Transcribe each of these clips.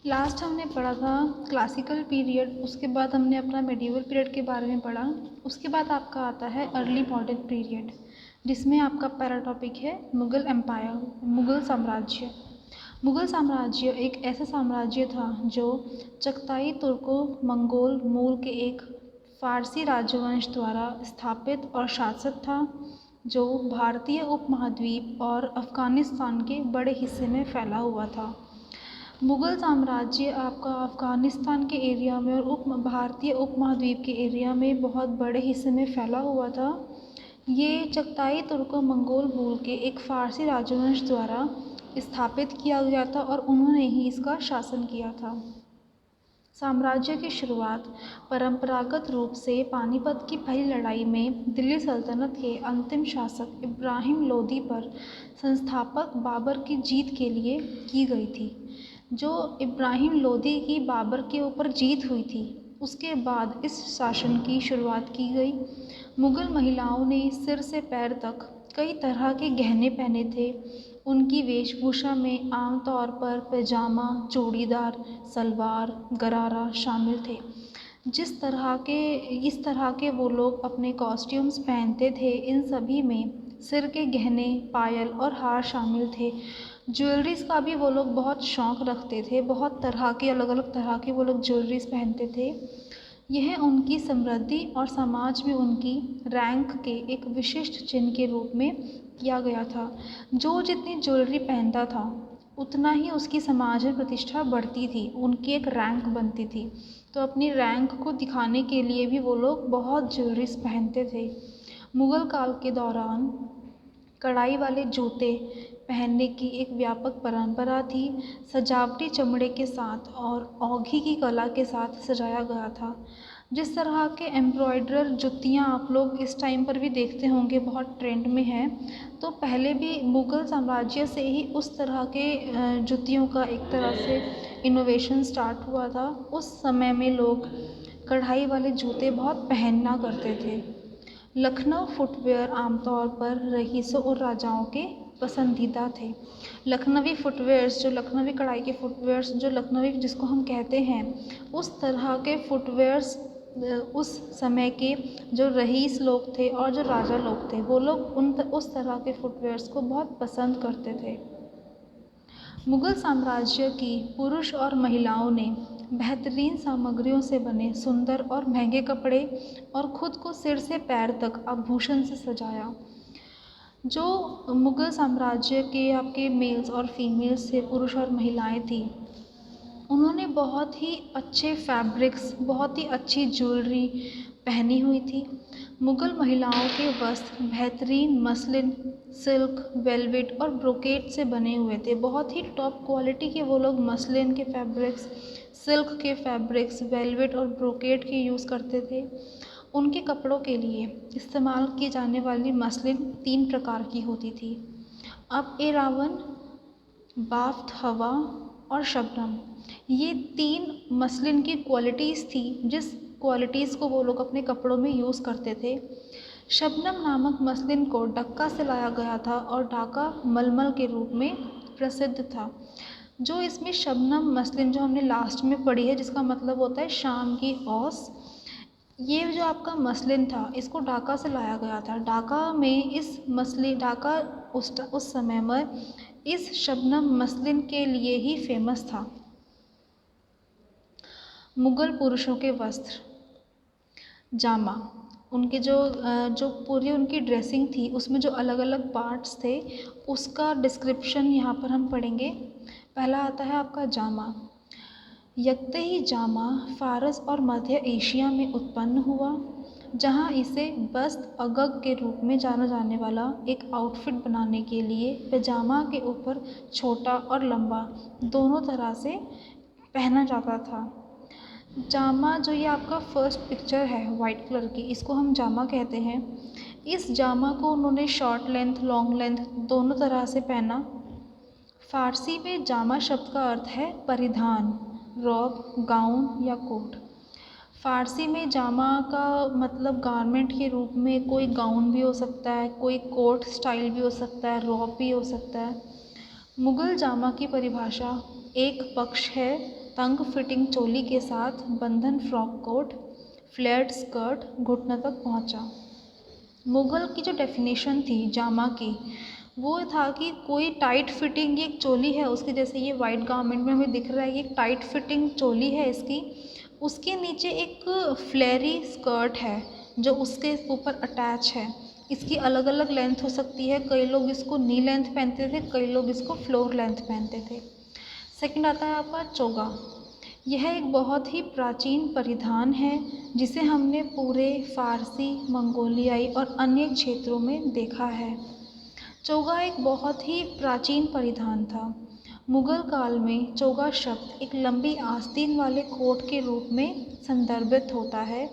Last हमने पढ़ा था क्लासिकल पीरियड, उसके बाद हमने अपना मेडिवल पीरियड के बारे में पढ़ा। उसके बाद आपका आता है अर्ली मॉडर्न पीरियड, जिसमें आपका पहला टॉपिक है मुग़ल एम्पायर, मुग़ल साम्राज्य। मुग़ल साम्राज्य एक ऐसा साम्राज्य था जो चगताई तुर्को मंगोल मूल के एक फ़ारसी राजवंश द्वारा स्थापित और शासित था, जो भारतीय उपमहाद्वीप और अफ़गानिस्तान के बड़े हिस्से में फैला हुआ था। मुग़ल साम्राज्य आपका अफ़गानिस्तान के एरिया में और भारतीय उपमहाद्वीप के एरिया में बहुत बड़े हिस्से में फैला हुआ था। ये चगताई तुर्को मंगोल मूल के एक फ़ारसी राजवंश द्वारा स्थापित किया गया था और उन्होंने ही इसका शासन किया था। साम्राज्य की शुरुआत परंपरागत रूप से पानीपत की पहली लड़ाई में दिल्ली सल्तनत के अंतिम शासक इब्राहिम लोदी पर संस्थापक बाबर की जीत के लिए की गई थी। जो इब्राहिम लोदी की बाबर के ऊपर जीत हुई थी, उसके बाद इस शासन की शुरुआत की गई। मुग़ल महिलाओं ने सिर से पैर तक कई तरह के गहने पहने थे। उनकी वेशभूषा में आमतौर पर पैजामा, चूड़ीदार, सलवार, गरारा शामिल थे। इस तरह के वो लोग अपने कॉस्ट्यूम्स पहनते थे, इन सभी में सिर के गहने, पायल और हार शामिल थे। ज्वेलरीज़ का भी वो लोग बहुत शौक़ रखते थे, बहुत तरह के अलग अलग तरह के वो लोग ज्वेलरीज़ पहनते थे। यह उनकी समृद्धि और समाज में उनकी रैंक के एक विशिष्ट चिन्ह के रूप में किया गया था। जो जितनी ज्वेलरी पहनता था, उतना ही उसकी समाज में प्रतिष्ठा बढ़ती थी, उनकी एक रैंक बनती थी। तो अपनी रैंक को दिखाने के लिए भी वो लोग बहुत ज्वेलरीज़ पहनते थे। मुग़ल काल के दौरान कढ़ाई वाले जूते पहनने की एक व्यापक परंपरा थी। सजावटी चमड़े के साथ और औघी की कला के साथ सजाया गया था। जिस तरह के एम्ब्रॉयडर जुतियाँ आप लोग इस टाइम पर भी देखते होंगे, बहुत ट्रेंड में है, तो पहले भी मुग़ल साम्राज्य से ही उस तरह के जुतियों का एक तरह से इनोवेशन स्टार्ट हुआ था। उस समय में लोग कढ़ाई वाले जूते बहुत पहना करते थे। लखनऊ फुटवेयर आमतौर पर रईसों और राजाओं के पसंदीदा थे। लखनवी फुटवेयर्स, जो लखनवी कढ़ाई के फुटवेयर्स, जो लखनवी जिसको हम कहते हैं, उस तरह के फुटवेयर्स उस समय के जो रईस लोग थे और जो राजा लोग थे, वो लोग उस तरह के फुटवेयर्स को बहुत पसंद करते थे। मुग़ल साम्राज्य की पुरुष और महिलाओं ने बेहतरीन सामग्रियों से बने सुंदर और महंगे कपड़े और खुद को सिर से पैर तक आभूषण से सजाया। जो मुग़ल साम्राज्य के आपके मेल्स और फीमेल्स थे, पुरुष और महिलाएं थी, उन्होंने बहुत ही अच्छे फैब्रिक्स, बहुत ही अच्छी ज्वेलरी पहनी हुई थी। मुग़ल महिलाओं के वस्त्र बेहतरीन मसलिन, सिल्क, वेलवेट और ब्रोकेट से बने हुए थे। बहुत ही टॉप क्वालिटी के वो लोग मसलिन के फैब्रिक्स, सिल्क के फैब्रिक्स, वेलवेट और ब्रोकेट के यूज़ करते थे। उनके कपड़ों के लिए इस्तेमाल की जाने वाली मसलिन 3 प्रकार की होती थी। अब एरावन, बाफ्त हवा और शबनम, ये 3 मसलिन की क्वालिटीज़ थी, जिस क्वालिटीज़ को वो लोग अपने कपड़ों में यूज़ करते थे। शबनम नामक मसलिन को डक्का से लाया गया था और ढाका मलमल के रूप में प्रसिद्ध था। जो इसमें शबनम मसलिन जो हमने लास्ट में पढ़ी है, जिसका मतलब होता है शाम की औस, ये जो आपका मसलिन था, इसको ढाका से लाया गया था। ढाका में ढाका उस समय में इस शबनम मसलिन के लिए ही फेमस था। मुग़ल पुरुषों के वस्त्र, जामा, उनके जो पूरी उनकी ड्रेसिंग थी, उसमें जो अलग अलग पार्ट्स थे, उसका डिस्क्रिप्शन यहाँ पर हम पढ़ेंगे। पहला आता है आपका जामा। यकते ही जामा फ़ारस और मध्य एशिया में उत्पन्न हुआ, जहाँ इसे बस्त अगग के रूप में जाना जाने वाला एक आउटफिट बनाने के लिए पैजामा के ऊपर छोटा और लंबा दोनों तरह से पहना जाता था। जामा, जो ये आपका फर्स्ट पिक्चर है वाइट कलर की, इसको हम जामा कहते हैं। इस जामा को उन्होंने शॉर्ट लेंथ, लॉन्ग लेंथ दोनों तरह से पहना। फ़ारसी में जामा शब्द का अर्थ है परिधान, रॉब, गाउन या कोट। फ़ारसी में जामा का मतलब गारमेंट के रूप में कोई गाउन भी हो सकता है, कोई कोट स्टाइल भी हो सकता है, रॉब भी हो सकता है। मुग़ल जामा की परिभाषा एक पक्ष है तंग फिटिंग चोली के साथ बंधन फ्रॉक कोट, फ्लेयर्ड स्कर्ट घुटने तक पहुंचा। मुग़ल की जो डेफिनेशन थी जामा की, वो था कि कोई टाइट फिटिंग, ये एक चोली है उसकी, जैसे ये वाइट गारमेंट में हमें दिख रहा है, ये एक टाइट फिटिंग चोली है इसकी, उसके नीचे एक फ्लेयरी स्कर्ट है जो उसके ऊपर अटैच है। इसकी अलग अलग लेंथ हो सकती है, कई लोग इसको नी लेंथ पहनते थे, कई लोग इसको फ्लोर लेंथ पहनते थे। सेकंड आता है आपका चोगा। यह एक बहुत ही प्राचीन परिधान है जिसे हमने पूरे फ़ारसी, मंगोलियाई और अन्य क्षेत्रों में देखा है। चोगा एक बहुत ही प्राचीन परिधान था। मुग़ल काल में चोगा शब्द एक लंबी आस्तीन वाले कोट के रूप में संदर्भित होता है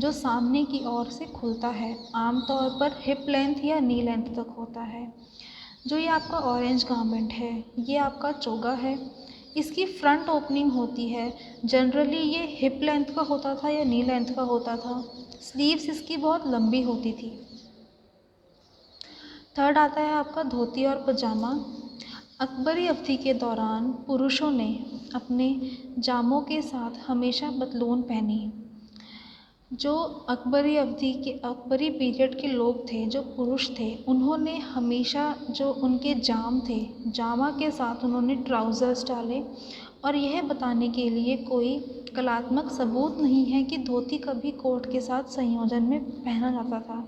जो सामने की ओर से खुलता है, आमतौर पर हिप लेंथ या नी लेंथ तक होता है। जो ये आपका ऑरेंज गारमेंट है, ये आपका चोगा है। इसकी फ्रंट ओपनिंग होती है, जनरली ये हिप लेंथ का होता था या नी लेंथ का होता था। स्लीव्स इसकी बहुत लंबी होती थी। थर्ड आता है आपका धोती और पजामा। अकबरी अवधि के दौरान पुरुषों ने अपने जामों के साथ हमेशा पतलून पहनी। जो अकबरी पीरियड के लोग थे, जो पुरुष थे, उन्होंने हमेशा जो उनके जाम थे, जामा के साथ उन्होंने ट्राउज़र्स डाले। और यह बताने के लिए कोई कलात्मक सबूत नहीं है कि धोती कभी कोट के साथ संयोजन में पहना जाता था।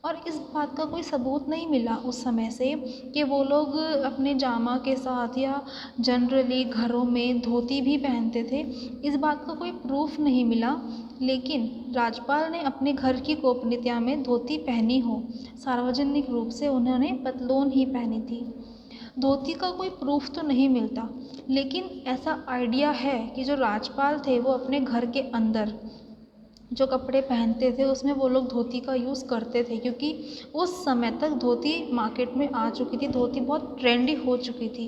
और इस बात का कोई सबूत नहीं मिला उस समय से कि वो लोग अपने जामा के साथ या जनरली घरों में धोती भी पहनते थे। इस बात का कोई प्रूफ नहीं मिला, लेकिन राजपाल ने अपने घर की गोपनीयता में धोती पहनी हो, सार्वजनिक रूप से उन्होंने पतलून ही पहनी थी। धोती का कोई प्रूफ तो नहीं मिलता, लेकिन ऐसा आइडिया है कि जो राजपाल थे वो अपने घर के अंदर जो कपड़े पहनते थे उसमें वो लोग धोती का यूज़ करते थे, क्योंकि उस समय तक धोती मार्केट में आ चुकी थी, धोती बहुत ट्रेंडी हो चुकी थी।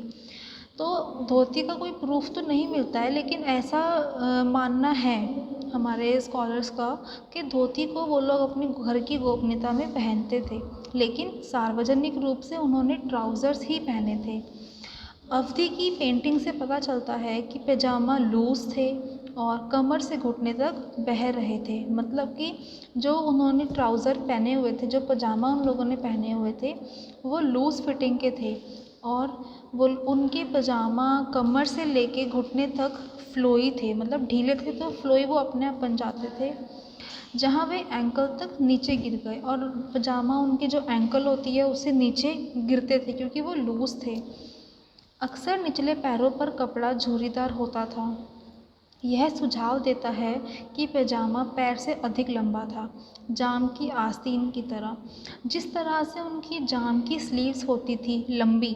तो धोती का कोई प्रूफ तो नहीं मिलता है, लेकिन ऐसा मानना है हमारे स्कॉलर्स का कि धोती को वो लोग अपने घर की गोपनीयता में पहनते थे, लेकिन सार्वजनिक रूप से उन्होंने ट्राउज़र्स ही पहने थे। अवधि की पेंटिंग से पता चलता है कि पैजामा लूज़ थे और कमर से घुटने तक बह रहे थे, मतलब कि जो उन्होंने ट्राउज़र पहने हुए थे, जो पैजामा उन लोगों ने पहने हुए थे, वो लूज़ फिटिंग के थे और वो उनके पैजामा कमर से लेके घुटने तक फ्लोई थे, मतलब ढीले थे तो फ्लोई वो अपने आप बन जाते थे, जहाँ वे एंकल तक नीचे गिर गए। और पैजामा उनके जो एंकल होती है उससे नीचे गिरते थे क्योंकि वो लूज़ थे। अक्सर निचले पैरों पर कपड़ा झूरीदार होता था। यह सुझाव देता है कि पैजामा पैर से अधिक लंबा था, जाम की आस्तीन की तरह। जिस तरह से उनकी जाम की स्लीव्स होती थी लंबी,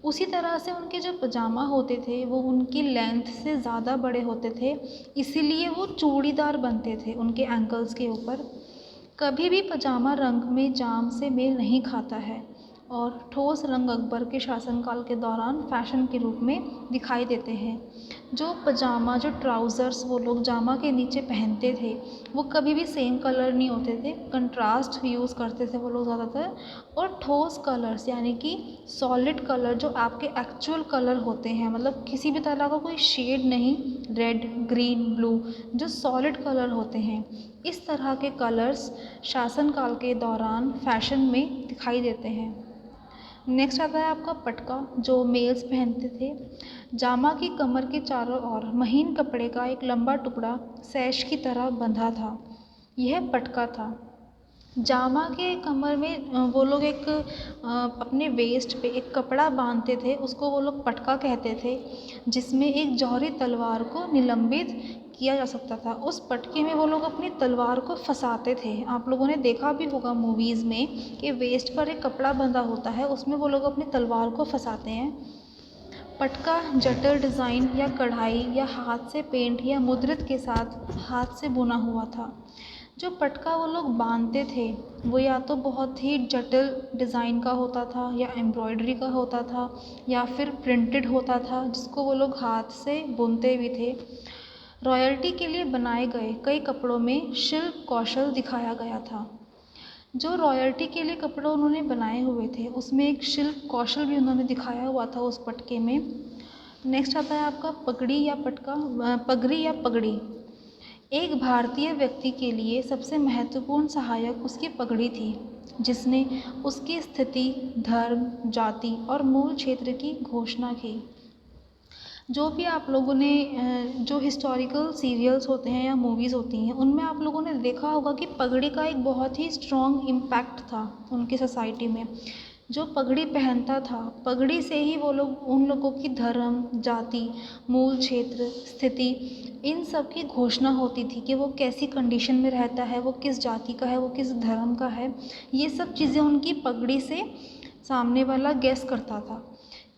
उसी तरह से उनके जो पैजामा होते थे वो उनकी लेंथ से ज़्यादा बड़े होते थे, इसीलिए वो चूड़ीदार बनते थे उनके एंकल्स के ऊपर। कभी भी पैजामा रंग में जाम से मेल नहीं खाता है और ठोस रंग अकबर के शासनकाल के दौरान फैशन के रूप में दिखाई देते हैं। जो पजामा, जो ट्राउज़र्स वो लोग जामा के नीचे पहनते थे, वो कभी भी सेम कलर नहीं होते थे, कंट्रास्ट यूज़ करते थे वो लोग ज़्यादातर। और ठोस कलर्स यानी कि सॉलिड कलर जो आपके एक्चुअल कलर होते हैं, मतलब किसी भी तरह का कोई शेड नहीं, रेड, ग्रीन, ब्लू, जो सॉलिड कलर होते हैं, इस तरह के कलर्स शासनकाल के दौरान फैशन में दिखाई देते हैं। नेक्स्ट आता है आपका पटका, जो मेल्स पहनते थे। जामा की कमर के चारों ओर महीन कपड़े का एक लंबा टुकड़ा सैश की तरह बंधा था, यह पटका था। जामा के कमर में वो लोग एक अपने वेस्ट पे एक कपड़ा बांधते थे, उसको वो लोग पटका कहते थे, जिसमें एक जौहरी तलवार को निलंबित किया जा सकता था। उस पटके में वो लोग अपनी तलवार को फंसाते थे। आप लोगों ने देखा भी होगा मूवीज़ में कि वेस्ट पर एक कपड़ा बंधा होता है, उसमें वो लोग अपनी तलवार को फंसाते हैं। पटका जटिल डिज़ाइन या कढ़ाई या हाथ से पेंट या मुद्रित के साथ हाथ से बुना हुआ था। जो पटका वो लोग बांधते थे वो या तो बहुत ही जटिल डिज़ाइन का होता था या एम्ब्रॉयडरी का होता था या फिर प्रिंटेड होता था, जिसको वो लोग हाथ से बुनते भी थे। रॉयल्टी के लिए बनाए गए कई कपड़ों में शिल्प कौशल दिखाया गया था। जो रॉयल्टी के लिए कपड़े उन्होंने बनाए हुए थे उसमें एक शिल्प कौशल भी उन्होंने दिखाया हुआ था उस पटके में। नेक्स्ट आता है आपका पगड़ी या पटका, पगड़ी या पगड़ी। एक भारतीय व्यक्ति के लिए सबसे महत्वपूर्ण सहायक उसकी पगड़ी थी, जिसने उसकी स्थिति, धर्म, जाति और मूल क्षेत्र की घोषणा की। जो भी आप लोगों ने जो हिस्टोरिकल सीरियल्स होते हैं या मूवीज़ होती हैं, उनमें आप लोगों ने देखा होगा कि पगड़ी का एक बहुत ही स्ट्रॉन्ग इम्पैक्ट था उनकी सोसाइटी में। जो पगड़ी पहनता था, पगड़ी से ही वो लोग, उन लोगों की धर्म, जाति, मूल क्षेत्र, स्थिति, इन सब की घोषणा होती थी कि वो कैसी कंडीशन में रहता है, वो किस जाति का है, वो किस धर्म का है। ये सब चीज़ें उनकी पगड़ी से सामने वाला गेस करता था।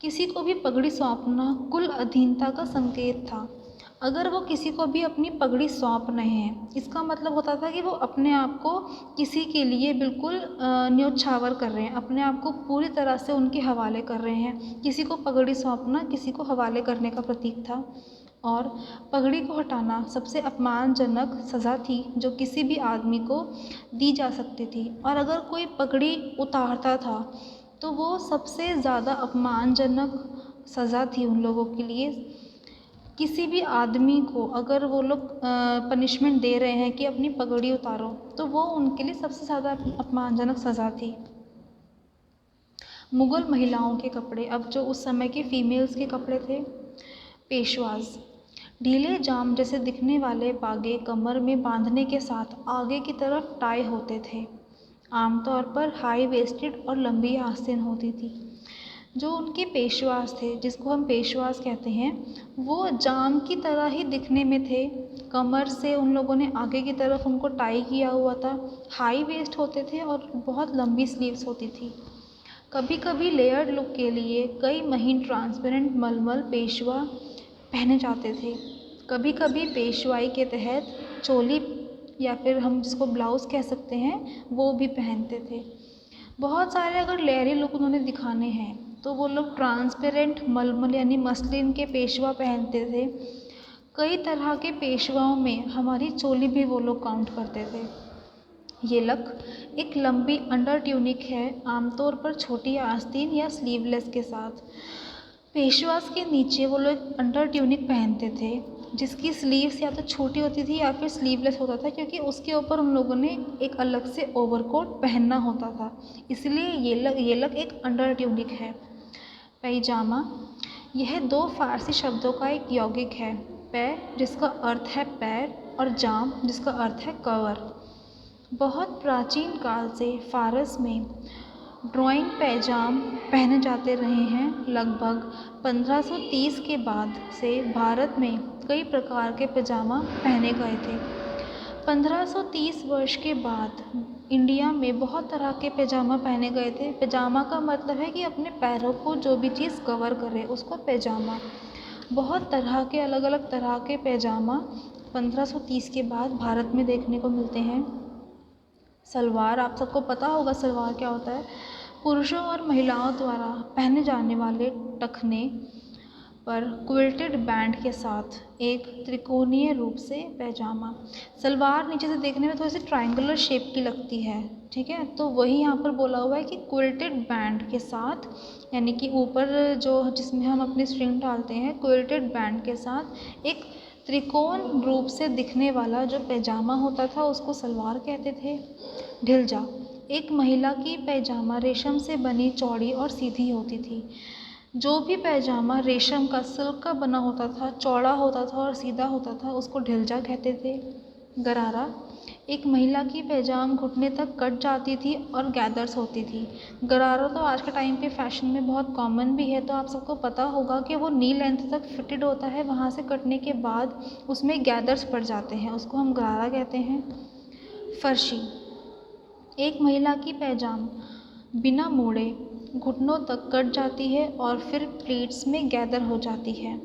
किसी को भी पगड़ी सौंपना कुल अधीनता का संकेत था। अगर वो किसी को भी अपनी पगड़ी सौंप रहे हैं, इसका मतलब होता था कि वो अपने आप को किसी के लिए बिल्कुल न्योछावर कर रहे हैं, अपने आप को पूरी तरह से उनके हवाले कर रहे हैं। किसी को पगड़ी सौंपना किसी को हवाले करने का प्रतीक था। और पगड़ी को हटाना सबसे अपमानजनक सज़ा थी जो किसी भी आदमी को दी जा सकती थी। और अगर कोई पगड़ी उतारता था तो वो सबसे ज़्यादा अपमानजनक सज़ा थी उन लोगों के लिए। किसी भी आदमी को अगर वो लोग पनिशमेंट दे रहे हैं कि अपनी पगड़ी उतारो, तो वो उनके लिए सबसे ज़्यादा अपमानजनक सज़ा थी। मुग़ल महिलाओं के कपड़े, अब जो उस समय के फीमेल्स के कपड़े थे, पेशवाज। ढीले जाम जैसे दिखने वाले पागे कमर में बांधने के साथ आगे की तरफ टाई होते थे। आमतौर पर हाई वेस्टेड और लंबी आस्तीन होती थी। जो उनके पेशवास थे, जिसको हम पेशवास कहते हैं, वो जाम की तरह ही दिखने में थे। कमर से उन लोगों ने आगे की तरफ उनको टाई किया हुआ था, हाई वेस्ट होते थे और बहुत लंबी स्लीव्स होती थी। कभी कभी लेयर्ड लुक के लिए कई महीन ट्रांसपेरेंट मलमल पेशवा पहने जाते थे। कभी कभी पेशवाई के तहत चोली या फिर हम जिसको ब्लाउज़ कह सकते हैं, वो भी पहनते थे। बहुत सारे अगर लेयरी लुक उन्होंने दिखाने हैं तो वो लोग ट्रांसपेरेंट मलमल यानी मसलिन के पेशवा पहनते थे। कई तरह के पेशवाओं में हमारी चोली भी वो लोग काउंट करते थे। ये लक एक लंबी अंडर ट्यूनिक है, आमतौर पर छोटी आस्तीन या स्लीवलेस के साथ। पेशवास के नीचे वो लोग अंडर ट्यूनिक पहनते थे, जिसकी स्लीव्स या तो छोटी होती थी या फिर स्लीवलेस होता था, क्योंकि उसके ऊपर उन लोगों ने एक अलग से ओवरकोट पहनना होता था। इसलिए ये लग एक अंडर ट्यूनिक है। पैजामा, यह दो फारसी शब्दों का एक यौगिक है। पै जिसका अर्थ है पैर और जाम जिसका अर्थ है कवर। बहुत प्राचीन काल से फ़ारस में ड्राइंग पैजाम पहने जाते रहे हैं। लगभग 1530 के बाद से भारत में कई प्रकार के पैजामा पहने गए थे। 1530 वर्ष के बाद इंडिया में बहुत तरह के पैजामा पहने गए थे। पैजामा का मतलब है कि अपने पैरों को जो भी चीज़ कवर करे उसको पैजामा। बहुत तरह के अलग अलग तरह के पैजामा 1530 के बाद भारत में देखने को मिलते हैं। सलवार, आप सबको पता होगा सलवार क्या होता है। पुरुषों और महिलाओं द्वारा पहने जाने वाले टखने पर क्विल्टेड बैंड के साथ एक त्रिकोणीय रूप से पैजामा। सलवार नीचे से देखने में थोड़ी सी ट्रायंगुलर शेप की लगती है, ठीक है, तो वही यहाँ पर बोला हुआ है कि क्विल्टेड बैंड के साथ, यानी कि ऊपर जो जिसमें हम अपनी स्ट्रिंग डालते हैं, क्विल्टेड बैंड के साथ एक त्रिकोण रूप से दिखने वाला जो पैजामा होता था उसको सलवार कहते थे। ढिलजा, एक महिला की पैजामा रेशम से बनी चौड़ी और सीधी होती थी। जो भी पैजामा रेशम का, सिल्क का बना होता था, चौड़ा होता था और सीधा होता था, उसको ढिलजा कहते थे। गरारा, एक महिला की पैजाम घुटने तक कट जाती थी और गैदर्स होती थी। गरारा तो आज के टाइम पे फैशन में बहुत कॉमन भी है, तो आप सबको पता होगा कि वो नी लेंथ तक फिटेड होता है, वहाँ से कटने के बाद उसमें गैदर्स पड़ जाते हैं, उसको हम गरारा कहते हैं। फर्शी, एक महिला की पैजाम बिना मोड़े घुटनों तक कट जाती है और फिर प्लेट्स में गैदर हो जाती है।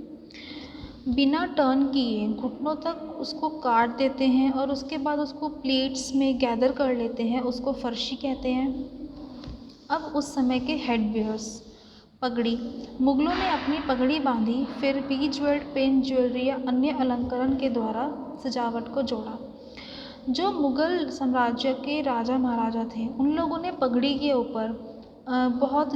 बिना टर्न किए घुटनों तक उसको काट देते हैं और उसके बाद उसको प्लेट्स में गैदर कर लेते हैं, उसको फर्शी कहते हैं। अब उस समय के हेडवियर्स, पगड़ी। मुग़लों ने अपनी पगड़ी बांधी, फिर बीजवर्ड पेन ज्वेलरी या अन्य अलंकरण के द्वारा सजावट को जोड़ा। जो मुग़ल साम्राज्य के राजा महाराजा थे, उन लोगों ने पगड़ी के ऊपर बहुत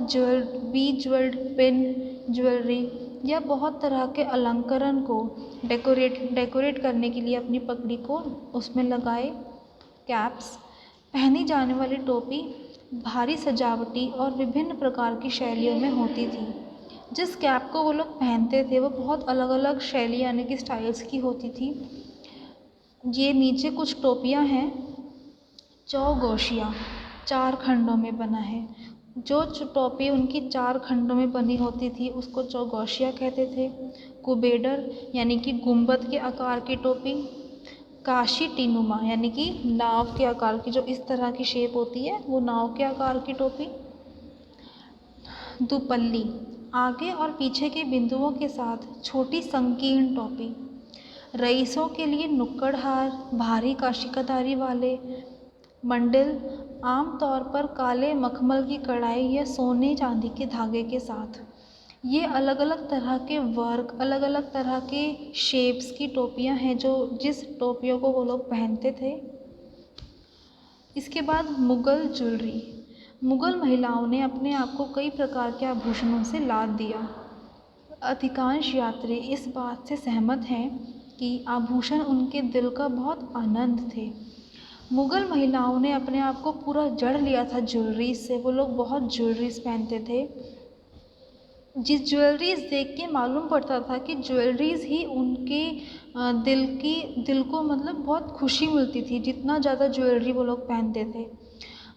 बीजवर्ड पेन ज्वेलरी या बहुत तरह के अलंकरण को डेकोरेट करने के लिए अपनी पगड़ी को उसमें लगाए। कैप्स, पहनी जाने वाली टोपी भारी सजावटी और विभिन्न प्रकार की शैलियों में होती थी। जिस कैप को वो लोग पहनते थे वो बहुत अलग अलग शैली यानी कि स्टाइल्स की होती थी। ये नीचे कुछ टोपियाँ हैं। चौगोशिया 4 खंडों में बना है। जो टोपी उनकी 4 खंडों में बनी होती थी उसको चौगोशिया कहते थे। कुबेडर यानी कि गुंबद के आकार की टोपी। काशी टीनुमा यानी कि नाव के आकार की, जो इस तरह की शेप होती है वो नाव के आकार की टोपी। दुपल्ली, आगे और पीछे के बिंदुओं के साथ छोटी संकीर्ण टोपी। रईसों के लिए नुक्कड़ हार, भारी काशिकाधारी वाले मंडिल, आमतौर पर काले मखमल की कढ़ाई या सोने चांदी के धागे के साथ। ये अलग अलग तरह के वर्क, अलग अलग तरह के शेप्स की टोपियाँ हैं जो जिस टोपियों को वो लोग पहनते थे। इसके बाद मुग़ल ज्वेलरी। मुग़ल महिलाओं ने अपने आप को कई प्रकार के आभूषणों से लाद दिया। अधिकांश यात्री इस बात से सहमत हैं कि आभूषण उनके दिल का बहुत आनंद थे। मुग़ल महिलाओं ने अपने आप को पूरा जड़ लिया था ज्वेलरी से। वो लोग बहुत ज्वेलरीज पहनते थे। जिस ज्वेलरीज देख के मालूम पड़ता था कि ज्वेलरीज ही उनके दिल को मतलब बहुत खुशी मिलती थी जितना ज़्यादा ज्वेलरी वो लोग पहनते थे।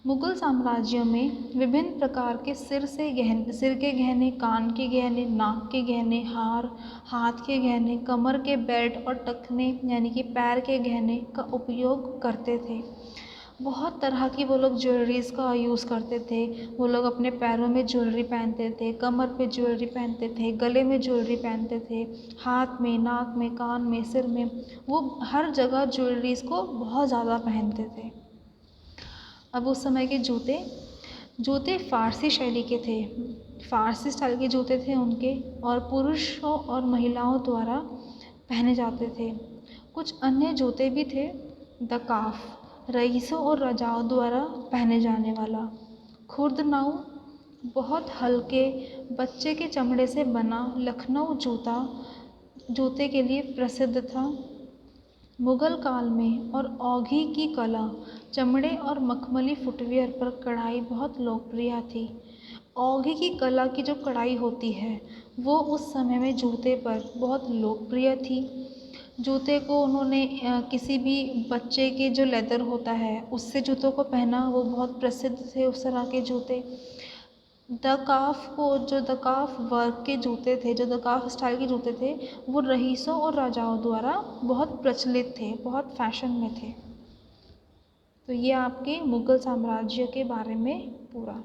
मुग़ल साम्राज्य में विभिन्न प्रकार के सिर के गहने, कान के गहने, नाक के गहने, हार, हाथ के गहने, कमर के बेल्ट और टखने यानी कि पैर के गहने का उपयोग करते थे। बहुत तरह की वो लोग ज्वेलरीज़ का यूज़ करते थे। वो लोग अपने पैरों में ज्वेलरी पहनते थे, कमर पे ज्वेलरी पहनते थे, गले में ज्वेलरी पहनते थे, हाथ में, नाक में, कान में, सिर में, वो हर जगह ज्वेलरीज़ को बहुत ज़्यादा पहनते थे। अब उस समय के जूते फ़ारसी शैली के थे। फ़ारसी स्टाइल के जूते थे उनके, और पुरुषों और महिलाओं द्वारा पहने जाते थे। कुछ अन्य जूते भी थे। दकाफ, रईसों और राजाओं द्वारा पहने जाने वाला। खुर्दनाऊ, बहुत हल्के बच्चे के चमड़े से बना लखनऊ जूते के लिए प्रसिद्ध था। मुग़ल काल में और औघी की कला, चमड़े और मखमली फुटवियर पर कढ़ाई बहुत लोकप्रिय थी। औघी की कला की जो कढ़ाई होती है वो उस समय में जूते पर बहुत लोकप्रिय थी। जूते को उन्होंने किसी भी बच्चे के जो लेदर होता है उससे जूतों को पहना, वो बहुत प्रसिद्ध थे उस तरह के जूते। दकाफ वर्क के जूते थे, जो दकाफ स्टाइल के जूते थे, वो रईसों और राजाओं द्वारा बहुत प्रचलित थे, बहुत फैशन में थे। तो ये आपके मुग़ल साम्राज्य के बारे में पूरा।